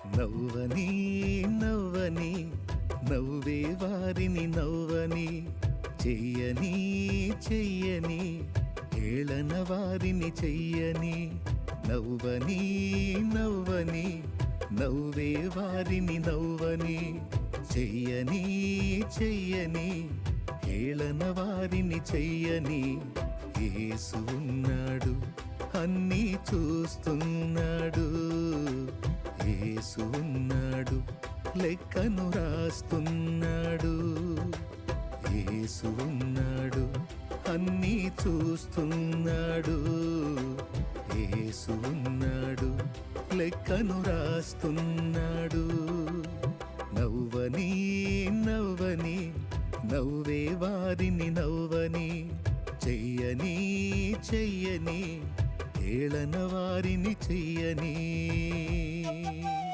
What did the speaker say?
నవ్వని నవ్వని నవ్వే వారిని నవ్వని, చెయ్యని చెయ్యని ఏళన వారిని చెయ్యని. నవ్వని నవ్వని నవ్వే వారిని నవ్వని, చెయ్యని చెయ్యని ఏళన వారిని చెయ్యని. యేసు ఉన్నాడు, అన్నీ చూస్తున్నాడు. యేసు ఉన్నాడు, లెక్కను రాస్తున్నాడు. యేసు ఉన్నాడు, అన్నీ చూస్తున్నాడు. యేసు ఉన్నాడు, లెక్కను రాస్తున్నాడు. నవ్వని నవ్వని నవ్వే వారిని నవ్వని, చెయ్యని చెయ్యని ఏళన వారిని చెయ్యని.